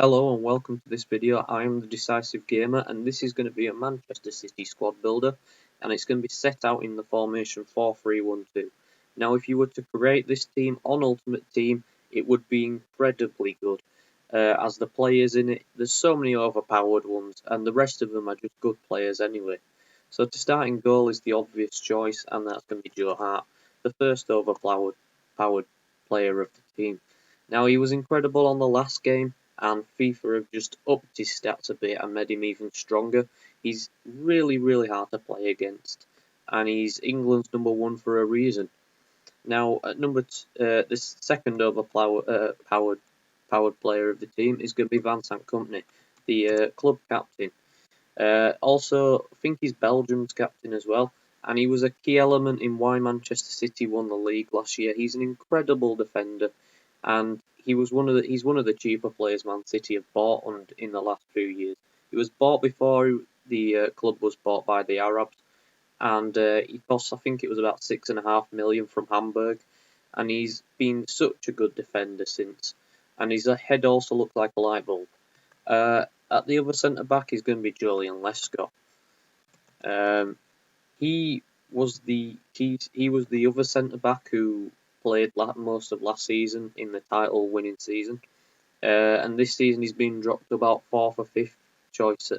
Hello and welcome to this video. I am the Decisive Gamer and this is going to be a Manchester City squad builder and it's going to be set out in the formation 4-3-1-2. Now if you were to create this team on Ultimate Team it would be incredibly good as the players in it, there's so many overpowered ones and the rest of them are just good players anyway. So to start in goal is the obvious choice and that's going to be Joe Hart, the first overpowered player of the team. Now he was incredible on the last game and FIFA have just upped his stats a bit and made him even stronger. He's really hard to play against, and he's England's #1 for a reason. Now, at this second powered player of the team is going to be Vincent Kompany, the club captain. Also, I think he's Belgium's captain as well, and he was a key element in why Manchester City won the league last year. He's an incredible defender, and he's one of the cheaper players Man City have bought in the last few years. He was bought before the club was bought by the Arabs, and he cost, I think it was about 6.5 million from Hamburg, and he's been such a good defender since, and his head also looked like a light bulb. At the other centre back is going to be Julian Lescott. Um, he he was the other centre back who played most of last season in the title winning season, and this season he's been dropped about fourth or fifth choice,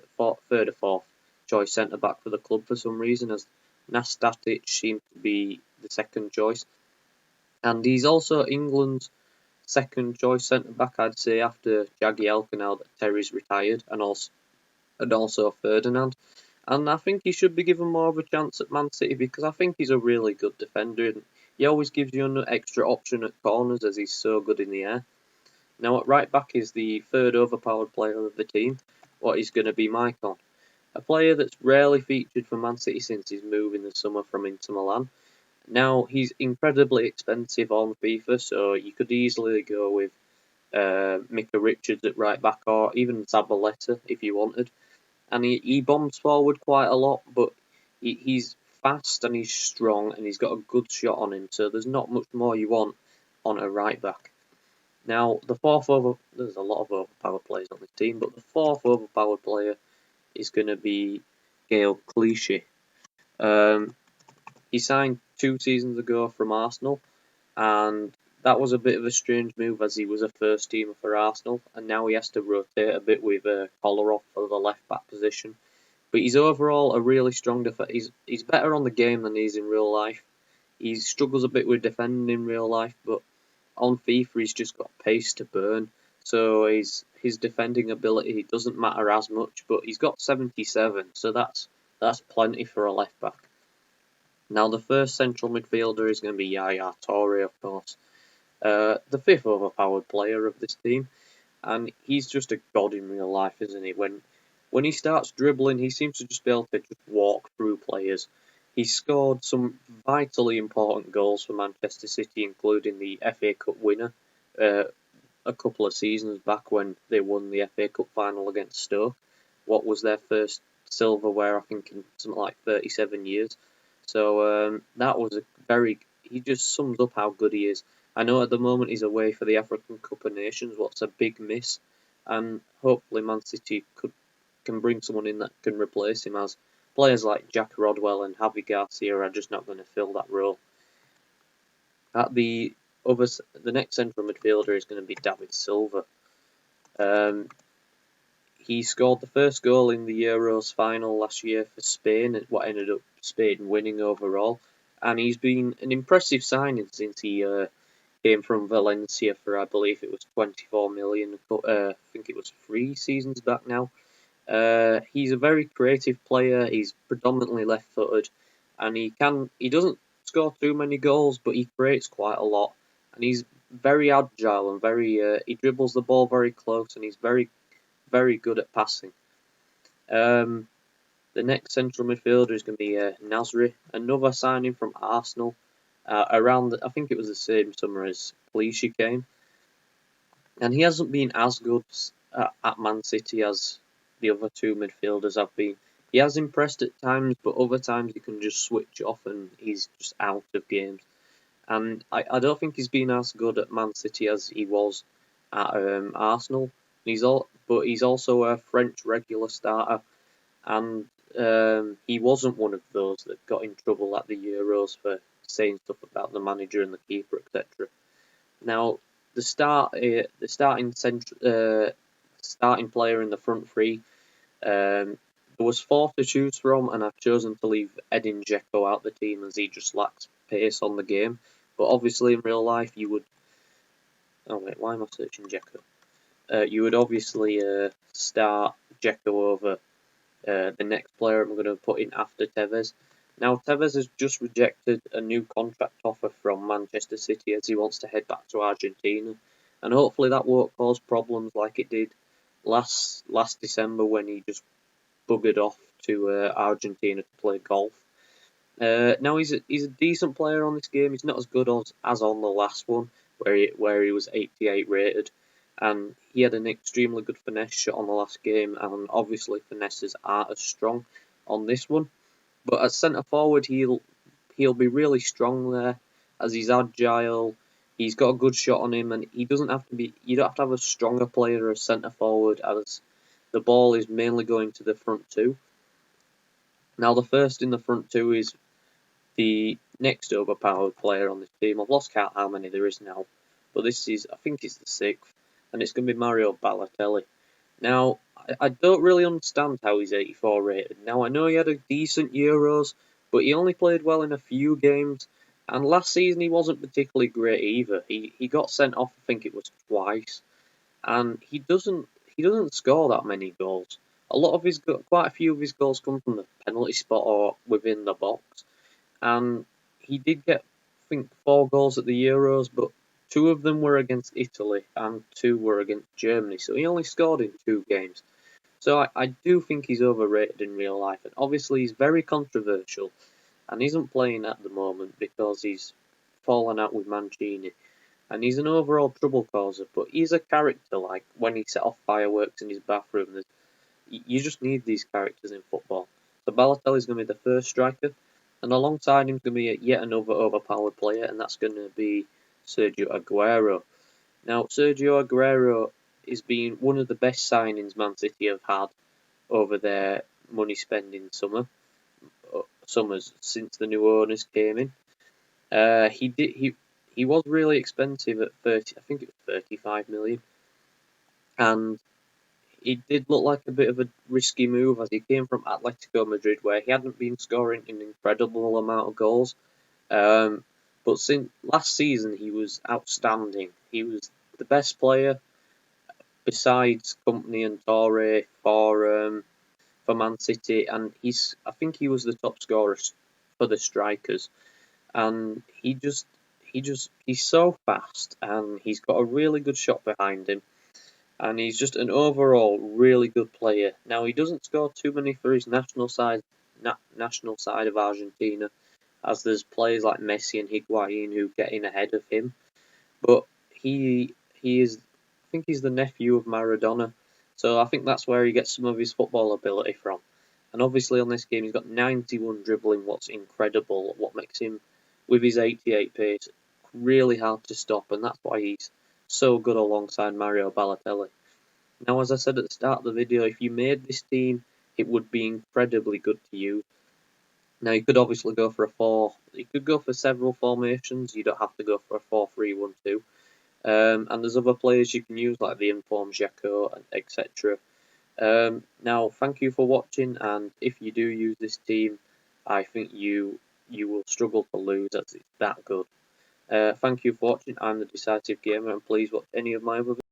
third or fourth choice centre back for the club for some reason, as Nastatic seems to be the second choice, and he's also England's second choice centre back, I'd say, after Jagielka now that Terry's retired, and also Ferdinand. And I think he should be given more of a chance at Man City because I think he's a really good defender. And he always gives you an extra option at corners as he's so good in the air. Now at right back is the third overpowered player of the team. What is going to be Maicon, a player that's rarely featured for Man City since his move in the summer from Inter Milan. Now he's incredibly expensive on FIFA, so you could easily go with Micah Richards at right back or even Zabaleta if you wanted. And he bombs forward quite a lot, but he's fast and he's strong and he's got a good shot on him, so there's not much more you want on a right back. Now, there's a lot of overpowered players on this team, but the fourth overpowered player is going to be Gael Clichy. He signed 2 seasons ago from Arsenal, and that was a bit of a strange move as he was a first teamer for Arsenal, and now he has to rotate a bit with Kolarov for the left back position. But he's overall a really strong defender. He's better on the game than he is in real life. He struggles a bit with defending in real life, but on FIFA he's just got pace to burn. So his defending ability doesn't matter as much, but he's got 77, so that's plenty for a left back. Now the first central midfielder is going to be Yaya Toure, of course, the fifth overpowered player of this team, and he's just a god in real life, isn't he? When he starts dribbling, he seems to just be able to just walk through players. He scored some vitally important goals for Manchester City, including the FA Cup winner a couple of seasons back when they won the FA Cup final against Stoke. What was their first silverware, I think, in something like 37 years. So that was he just sums up how good he is. I know at the moment he's away for the African Cup of Nations, what's a big miss, and hopefully Man City can bring someone in that can replace him, as players like Jack Rodwell and Javi Garcia are just not going to fill that role. At the next central midfielder is going to be David Silva. He scored the first goal in the Euros final last year for Spain, what ended up Spain winning overall, and he's been an impressive signing since he came from Valencia for, I believe it was 24 million. I think it was 3 seasons back now. He's a very creative player. He's predominantly left-footed, and he doesn't score too many goals, but he creates quite a lot. And he's very agile and he dribbles the ball very close, and he's very good at passing. The next central midfielder is going to be Nasri, another signing from Arsenal. I think it was the same summer as Clichy came, and he hasn't been as good at Man City as the other 2 midfielders have been. He has impressed at times, but other times he can just switch off and he's just out of games. And I don't think he's been as good at Man City as he was at Arsenal. but he's also a French regular starter, and he wasn't one of those that got in trouble at the Euros for saying stuff about the manager and the keeper, etc. Now, the starting player in the front three, there was four to choose from, and I've chosen to leave Edin Dzeko out the team as he just lacks pace on the game. But obviously, in real life, you would. Oh wait, why am I searching Dzeko? You would obviously start Dzeko over the next player I'm going to put in after Tevez. Now, Tevez has just rejected a new contract offer from Manchester City as he wants to head back to Argentina, and hopefully that won't cause problems like it did last December when he just buggered off to Argentina to play golf. Now he's a decent player on this game. He's not as good as on the last one where he was 88 rated, and he had an extremely good finesse shot on the last game, and obviously finesses aren't as strong on this one. But as centre forward, he'll be really strong there, as he's agile. He's got a good shot on him, and he doesn't have to be. You don't have to have a stronger player as centre forward, as the ball is mainly going to the front two. Now the first in the front two is the next overpowered player on this team. I've lost count how many there is now, but I think it's the sixth, and it's going to be Mario Balotelli. Now, I don't really understand how he's 84 rated. Now, I know he had a decent Euros, but he only played well in a few games, and last season he wasn't particularly great either. He got sent off, I think it was twice, and he doesn't score that many goals. Quite a few of his goals come from the penalty spot or within the box. And he did get, I think, 4 goals at the Euros, but 2 of them were against Italy and 2 were against Germany, so he only scored in 2 games. So I do think he's overrated in real life, and obviously he's very controversial and isn't playing at the moment because he's fallen out with Mancini, and he's an overall trouble causer, but he's a character. Like when he set off fireworks in his bathroom, you just need these characters in football. So Balotelli's going to be the first striker, and alongside him is going to be yet another overpowered player, and that's going to be Sergio Aguero. Now, Sergio Aguero is being one of the best signings Man City have had over their money spending summers since the new owners came in. He was really expensive at 30. I think it was 35 million, and it did look like a bit of a risky move as he came from Atletico Madrid, where he hadn't been scoring an incredible amount of goals. But since last season, he was outstanding. He was the best player besides Company and Torre for Man City, and I think he was the top scorer for the strikers. And he's so fast, and he's got a really good shot behind him. And he's just an overall really good player. Now, he doesn't score too many for his national side of Argentina, as there's players like Messi and Higuain who get in ahead of him. But he is, I think he's the nephew of Maradona, so I think that's where he gets some of his football ability from. And obviously on this game he's got 91 dribbling, what's incredible, what makes him, with his 88 pace, really hard to stop, and that's why he's so good alongside Mario Balotelli. Now, as I said at the start of the video, if you made this team, it would be incredibly good to use. Now, you could obviously go for you could go for several formations. You don't have to go for a 4-3-1-2. And there's other players you can use, like the informed Dzeko, etc. Now, thank you for watching, and if you do use this team, I think you will struggle to lose, as it's that good. Thank you for watching. I'm the Decisive Gamer, and please watch any of my other videos.